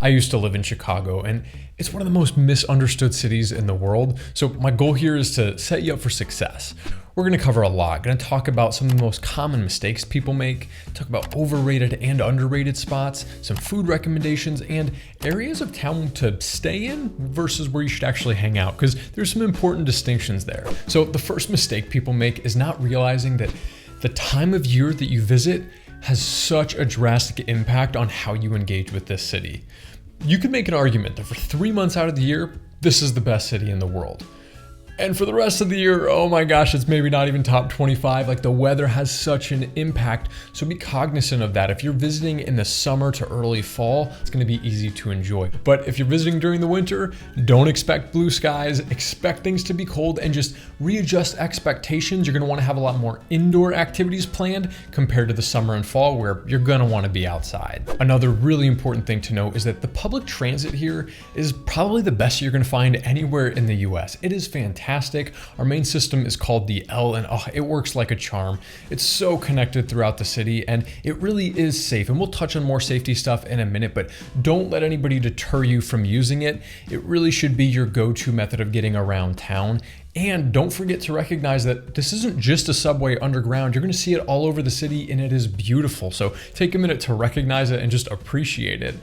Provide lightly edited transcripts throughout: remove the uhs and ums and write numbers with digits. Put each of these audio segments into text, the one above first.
I used to live in Chicago, and it's one of the most misunderstood cities in the world. So my goal here is to set you up for success. We're going to cover a lot. Going to talk about some of the most common mistakes people make, talk about overrated and underrated spots, some food recommendations, and areas of town to stay in versus where you should actually hang out, because there's some important distinctions there. So the first mistake people make is not realizing that the time of year that you visit has such a drastic impact on how you engage with this city. You could make an argument that for 3 months out of the year, this is the best city in the world. And for the rest of the year, oh my gosh, it's maybe not even top 25. Like, the weather has such an impact. So be cognizant of that. If you're visiting in the summer to early fall, it's going to be easy to enjoy. But if you're visiting during the winter, don't expect blue skies, expect things to be cold, and just readjust expectations. You're going to want to have a lot more indoor activities planned compared to the summer and fall, where you're going to want to be outside. Another really important thing to note is that the public transit here is probably the best you're going to find anywhere in the US. It is fantastic. Our main system is called the L, and it works like a charm. It's so connected throughout the city, and it really is safe. And we'll touch on more safety stuff in a minute, but don't let anybody deter you from using it. It really should be your go-to method of getting around town. And don't forget to recognize that this isn't just a subway underground. You're going to see it all over the city, and it is beautiful. So take a minute to recognize it and just appreciate it.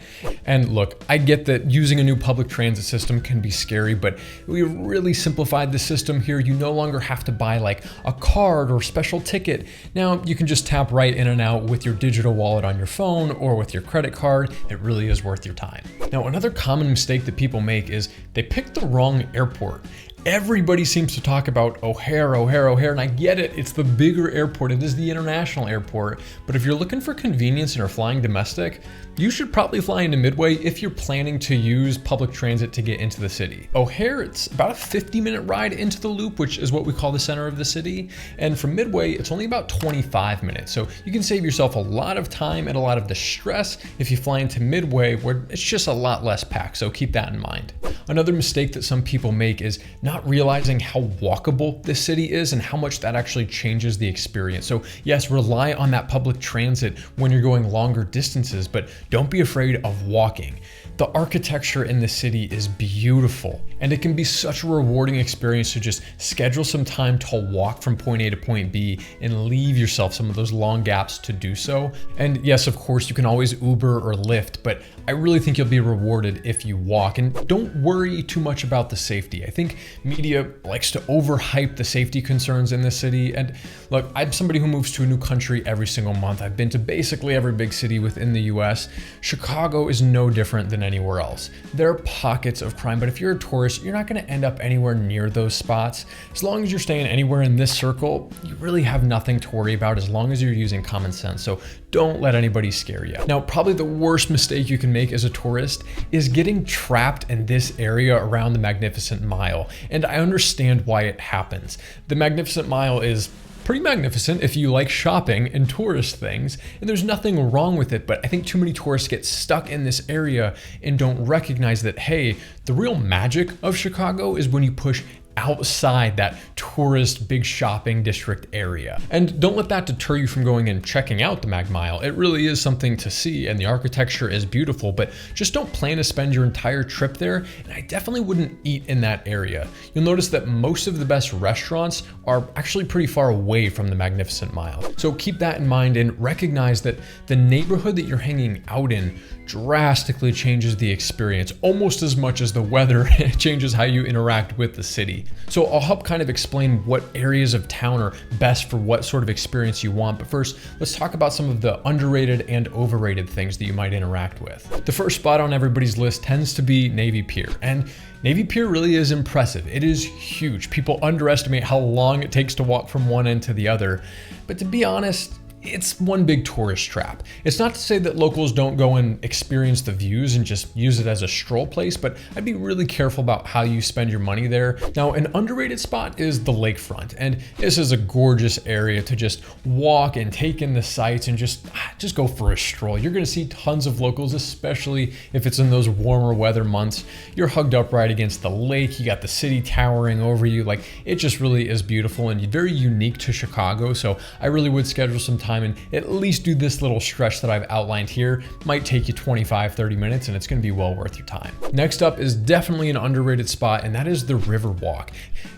And look, I get that using a new public transit system can be scary, but we really simplified the system here. You no longer have to buy like a card or special ticket. Now you can just tap right in and out with your digital wallet on your phone or with your credit card. It really is worth your time. Now, another common mistake that people make is they pick the wrong airport. Everybody seems to talk about O'Hare, and I get it. It's the bigger airport. It is the international airport. But if you're looking for convenience and are flying domestic, you should probably fly into Midway if you're planning to use public transit to get into the city. O'Hare, it's about a 50-minute ride into the Loop, which is what we call the center of the city. And from Midway, it's only about 25 minutes. So you can save yourself a lot of time and a lot of the stress if you fly into Midway, where it's just a lot less packed. So keep that in mind. Another mistake that some people make is not realizing how walkable this city is and how much that actually changes the experience. So yes, rely on that public transit when you're going longer distances, but don't be afraid of walking. The architecture in the city is beautiful, and it can be such a rewarding experience to just schedule some time to walk from point A to point B and leave yourself some of those long gaps to do so. And yes, of course, you can always Uber or Lyft, but I really think you'll be rewarded if you walk. And don't worry too much about the safety. I think media likes to overhype the safety concerns in this city. And look, I'm somebody who moves to a new country every single month. I've been to basically every big city within the US. Chicago is no different than anywhere else. There are pockets of crime, but if you're a tourist, you're not going to end up anywhere near those spots. As long as you're staying anywhere in this circle, you really have nothing to worry about as long as you're using common sense. So don't let anybody scare you. Now, probably the worst mistake you can make as a tourist is getting trapped in this area around the Magnificent Mile. And I understand why it happens. The Magnificent Mile is pretty magnificent if you like shopping and tourist things, and there's nothing wrong with it, but I think too many tourists get stuck in this area and don't recognize that, hey, the real magic of Chicago is when you push outside that tourist big shopping district area. And don't let that deter you from going and checking out the Mag Mile. It really is something to see, and the architecture is beautiful, but just don't plan to spend your entire trip there, and I definitely wouldn't eat in that area. You'll notice that most of the best restaurants are actually pretty far away from the Magnificent Mile. So keep that in mind and recognize that the neighborhood that you're hanging out in drastically changes the experience, almost as much as the weather changes how you interact with the city. So I'll help kind of explain what areas of town are best for what sort of experience you want. But first, let's talk about some of the underrated and overrated things that you might interact with. The first spot on everybody's list tends to be Navy Pier. And Navy Pier really is impressive. It is huge. People underestimate how long it takes to walk from one end to the other. But to be honest, it's one big tourist trap. It's not to say that locals don't go and experience the views and just use it as a stroll place, but I'd be really careful about how you spend your money there. Now, an underrated spot is the lakefront, and this is a gorgeous area to just walk and take in the sights and just go for a stroll. You're gonna see tons of locals, especially if it's in those warmer weather months. You're hugged up right against the lake, you got the city towering over you. Like, it just really is beautiful and very unique to Chicago, so I really would schedule some time time and at least do this little stretch that I've outlined here. Might take you 25-30 minutes, and it's going to be well worth your time. Next up is definitely an underrated spot, and that is the River Walk.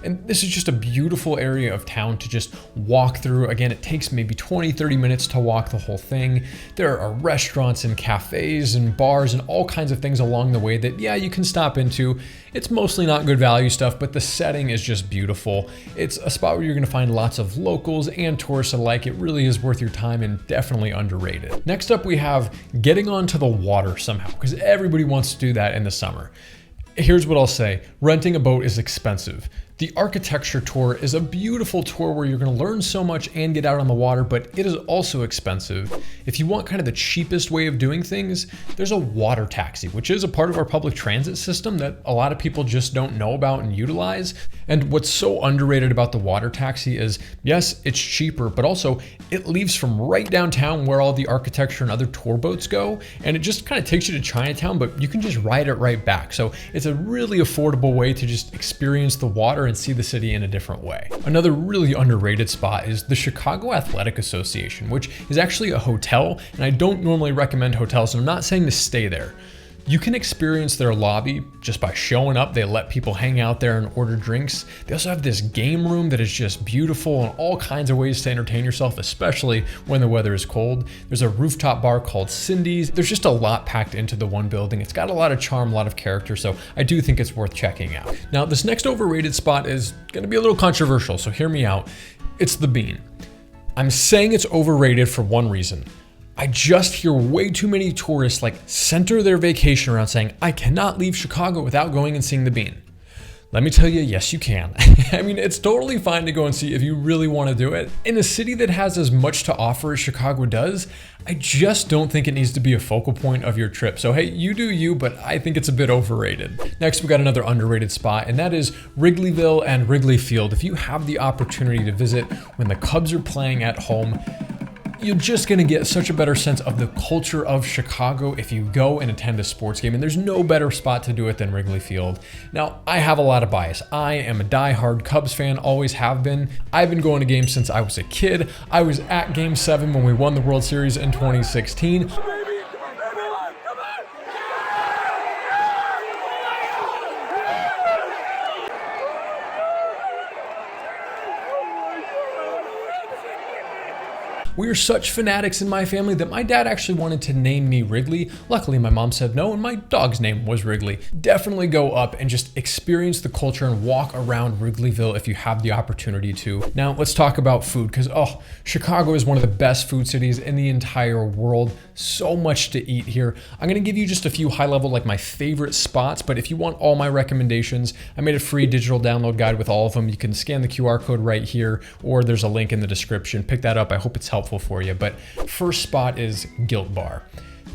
And this is just a beautiful area of town to just walk through. Again, it takes maybe 20-30 minutes to walk the whole thing. There are restaurants and cafes and bars and all kinds of things along the way that, yeah, you can stop into. It's mostly not good value stuff, but the setting is just beautiful. It's a spot where you're going to find lots of locals and tourists alike. It really is worth your time and definitely underrated. Next up, we have getting onto the water somehow, because everybody wants to do that in the summer. Here's what I'll say. Renting a boat is expensive. The architecture tour is a beautiful tour where you're going to learn so much and get out on the water, but it is also expensive. If you want kind of the cheapest way of doing things, there's a water taxi, which is a part of our public transit system that a lot of people just don't know about and utilize. And what's so underrated about the water taxi is, yes, it's cheaper, but also it leaves from right downtown where all the architecture and other tour boats go, and it just kind of takes you to Chinatown, but you can just ride it right back. So it's a really affordable way to just experience the water and see the city in a different way. Another really underrated spot is the Chicago Athletic Association, which is actually a hotel, and I don't normally recommend hotels, and I'm not saying to stay there. You can experience their lobby just by showing up. They let people hang out there and order drinks. They also have this game room that is just beautiful and all kinds of ways to entertain yourself, especially when the weather is cold. There's a rooftop bar called Cindy's. There's just a lot packed into the one building. It's got a lot of charm, a lot of character, so I do think it's worth checking out. Now, this next overrated spot is gonna be a little controversial, so hear me out. It's the Bean. I'm saying it's overrated for one reason. I just hear way too many tourists center their vacation around saying, I cannot leave Chicago without going and seeing the Bean. Let me tell you, yes, you can. I mean, it's totally fine to go and see if you really want to do it. In a city that has as much to offer as Chicago does, I just don't think it needs to be a focal point of your trip. So hey, you do you, but I think it's a bit overrated. Next, we got another underrated spot, and that is Wrigleyville and Wrigley Field. If you have the opportunity to visit when the Cubs are playing at home, you're just gonna get such a better sense of the culture of Chicago if you go and attend a sports game, and there's no better spot to do it than Wrigley Field. Now, I have a lot of bias. I am a diehard Cubs fan, always have been. I've been going to games since I was a kid. I was at Game 7 when we won the World Series in 2016. We are such fanatics in my family that my dad actually wanted to name me Wrigley. Luckily, my mom said no, and my dog's name was Wrigley. Definitely go up and just experience the culture and walk around Wrigleyville if you have the opportunity to. Now, let's talk about food, because Chicago is one of the best food cities in the entire world. So much to eat here. I'm gonna give you just a few high level, my favorite spots, but if you want all my recommendations, I made a free digital download guide with all of them. You can scan the QR code right here, or there's a link in the description. Pick that up. I hope it's helpful for you. But first spot is Gilt Bar.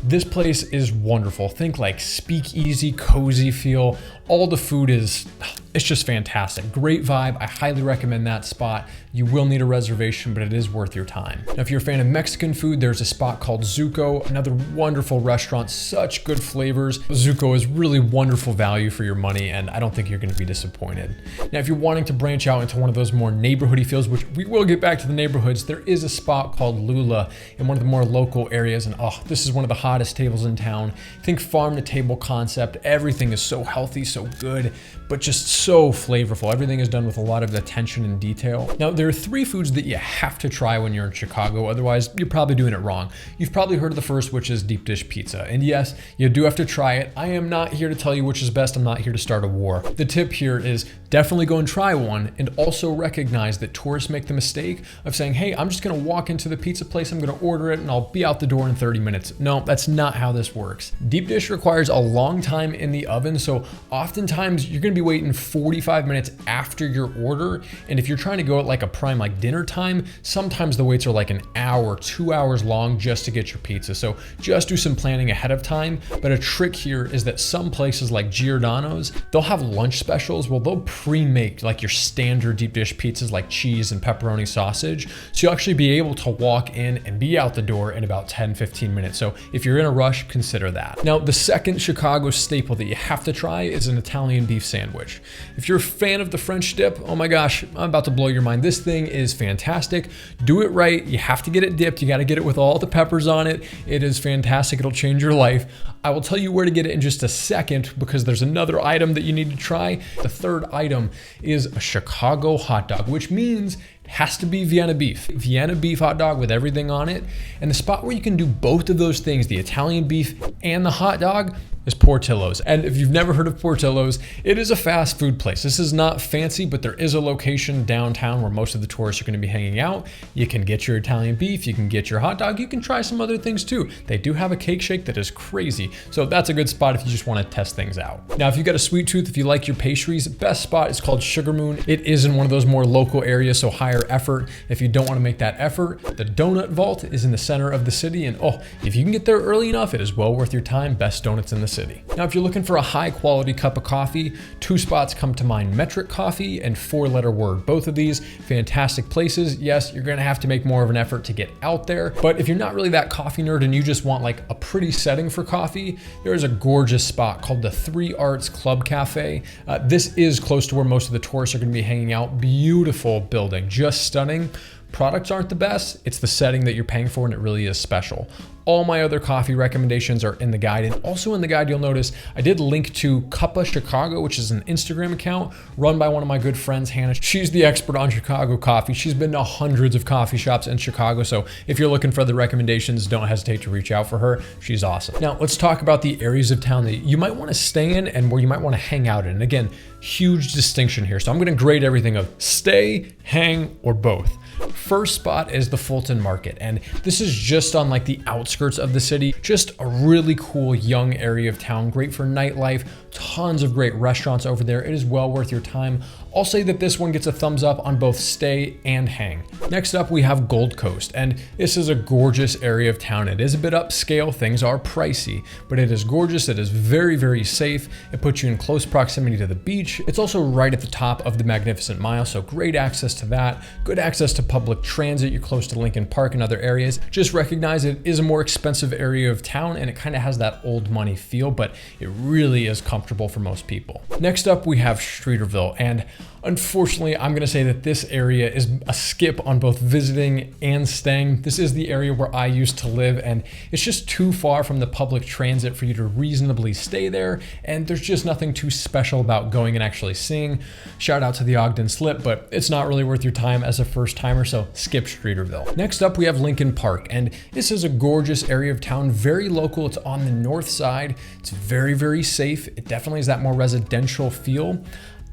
This place is wonderful. Think speakeasy, cozy feel. All the food it's just fantastic. Great vibe. I highly recommend that spot. You will need a reservation, but it is worth your time. Now, if you're a fan of Mexican food, there's a spot called Zuko, another wonderful restaurant, such good flavors. Zuko is really wonderful value for your money, and I don't think you're gonna be disappointed. Now, if you're wanting to branch out into one of those more neighborhoody feels, which we will get back to the neighborhoods, there is a spot called Lula in one of the more local areas, and this is one of the hottest tables in town. Think farm to table concept. Everything is so healthy, so good, but just so flavorful. Everything is done with a lot of attention and detail. Now, there are 3 foods that you have to try when you're in Chicago, otherwise you're probably doing it wrong. You've probably heard of the first, which is deep dish pizza. And yes, you do have to try it. I am not here to tell you which is best. I'm not here to start a war. The tip here is definitely go and try one, and also recognize that tourists make the mistake of saying, hey, I'm just gonna walk into the pizza place, I'm gonna order it, and I'll be out the door in 30 minutes. No, that's not how this works. Deep dish requires a long time in the oven, so oftentimes you're gonna be waiting 45 minutes after your order, and if you're trying to go at a prime dinner time, sometimes the waits are an hour, 2 hours long just to get your pizza. So just do some planning ahead of time. But a trick here is that some places like Giordano's, they'll have lunch specials. Well, they'll pre-make your standard deep dish pizzas like cheese and pepperoni sausage. So you'll actually be able to walk in and be out the door in about 10-15 minutes. So if you're in a rush, consider that. Now, the second Chicago staple that you have to try is an Italian beef sandwich. If you're a fan of the French dip, oh my gosh, I'm about to blow your mind. This thing is fantastic. Do it right. You have to get it dipped. You got to get it with all the peppers on it. It is fantastic. It'll change your life. I will tell you where to get it in just a second because there's another item that you need to try. The third item is a Chicago hot dog, which means it has to be Vienna beef. Vienna beef hot dog with everything on it. And the spot where you can do both of those things, the Italian beef and the hot dog, is Portillo's. And if you've never heard of Portillo's, it is a fast food place. This is not fancy, but there is a location downtown where most of the tourists are going to be hanging out. You can get your Italian beef, you can get your hot dog, you can try some other things too. They do have a cake shake that is crazy. So that's a good spot if you just want to test things out. Now, if you've got a sweet tooth, if you like your pastries, best spot is called Sugar Moon. It is in one of those more local areas, so higher effort. If you don't want to make that effort, the Donut Vault is in the center of the city. And oh, if you can get there early enough, it is well worth your time. Best donuts in the city. Now, if you're looking for a high quality cup of coffee, two spots come to mind: Metric Coffee and Four Letter Word. Both of these fantastic places. Yes, you're gonna have to make more of an effort to get out there, but if you're not really that coffee nerd and you just want like a pretty setting for coffee, there is a gorgeous spot called the 3 Arts Club Cafe. This is close to where most of the tourists are gonna be hanging out. Beautiful building, just stunning. Products aren't the best, it's the setting that you're paying for, and it really is special. All my other coffee recommendations are in the guide, and also in the guide you'll notice I did link to Cuppa Chicago, which is an Instagram account run by one of my good friends, Hannah. She's the expert on Chicago coffee. She's been to hundreds of coffee shops in Chicago, so if you're looking for other recommendations, don't hesitate to reach out for her. She's awesome. Now let's talk about the areas of town that you might want to stay in and where you might want to hang out in. And again, huge distinction here. So I'm going to grade everything of stay, hang, or both. First spot is the Fulton Market, and this is just on like the outskirts of the city. Just a really cool young area of town, great for nightlife, tons of great restaurants over there. It is well worth your time. I'll say that this one gets a thumbs up on both stay and hang. Next up, we have Gold Coast, and this is a gorgeous area of town. It is a bit upscale, things are pricey, but it is gorgeous. It is very, very safe. It puts you in close proximity to the beach. It's also right at the top of the Magnificent Mile, so great access to that, good access to public transit. You're close to Lincoln Park and other areas. Just recognize it is a more expensive area of town, and it kind of has that old money feel, but it really is comfortable for most people. Next up, we have Streeterville, and unfortunately, I'm gonna say that this area is a skip on both visiting and staying. This is the area where I used to live, and it's just too far from the public transit for you to reasonably stay there, and there's just nothing too special about going and actually seeing. Shout out to the Ogden Slip, but it's not really worth your time as a first timer, so skip Streeterville. Next up, we have Lincoln Park, and this is a gorgeous area of town, very local. It's on the north side. It's very, very safe. It definitely has that more residential feel.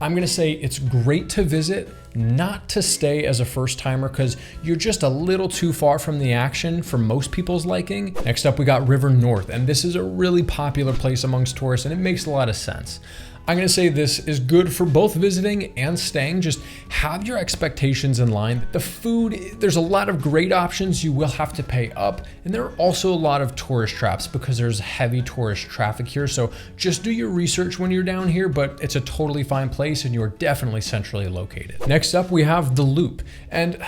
I'm gonna say it's great to visit, not to stay as a first timer because you're just a little too far from the action for most people's liking. Next up, we got River North, and this is a really popular place amongst tourists, and it makes a lot of sense. I'm gonna say this is good for both visiting and staying. Just have your expectations in line. The food, there's a lot of great options. You will have to pay up. And there are also a lot of tourist traps because there's heavy tourist traffic here. So just do your research when you're down here, but it's a totally fine place and you're definitely centrally located. Next up, we have the Loop. And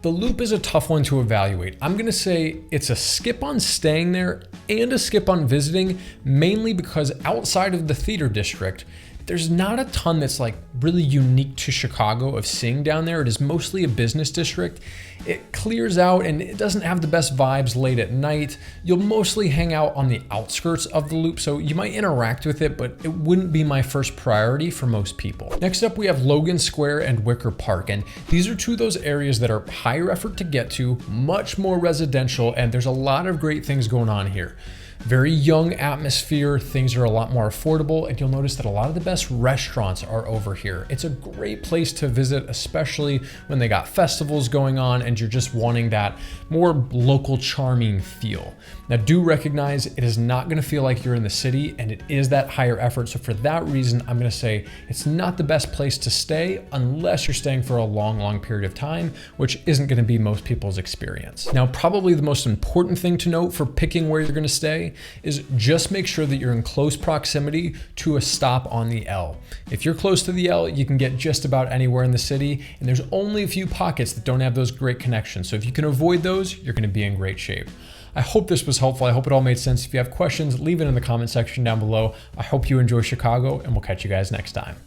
the Loop is a tough one to evaluate. I'm gonna say it's a skip on staying there and a skip on visiting, mainly because outside of the theater district, there's not a ton that's like really unique to Chicago of seeing down there. It is mostly a business district. It clears out and it doesn't have the best vibes late at night. You'll mostly hang out on the outskirts of the Loop, so you might interact with it, but it wouldn't be my first priority for most people. Next up, we have Logan Square and Wicker Park, and these are two of those areas that are higher effort to get to, much more residential, and there's a lot of great things going on here. Very young atmosphere, things are a lot more affordable, and you'll notice that a lot of the best restaurants are over here. It's a great place to visit, especially when they got festivals going on and you're just wanting that more local charming feel. Now do recognize it is not gonna feel like you're in the city, and it is that higher effort. So for that reason, I'm gonna say it's not the best place to stay unless you're staying for a long, long period of time, which isn't gonna be most people's experience. Now, probably the most important thing to note for picking where you're gonna stay is just make sure that you're in close proximity to a stop on the L. If you're close to the L, you can get just about anywhere in the city, and there's only a few pockets that don't have those great connections. So if you can avoid those, you're gonna be in great shape. I hope this was helpful. I hope it all made sense. If you have questions, leave it in the comment section down below. I hope you enjoy Chicago, and we'll catch you guys next time.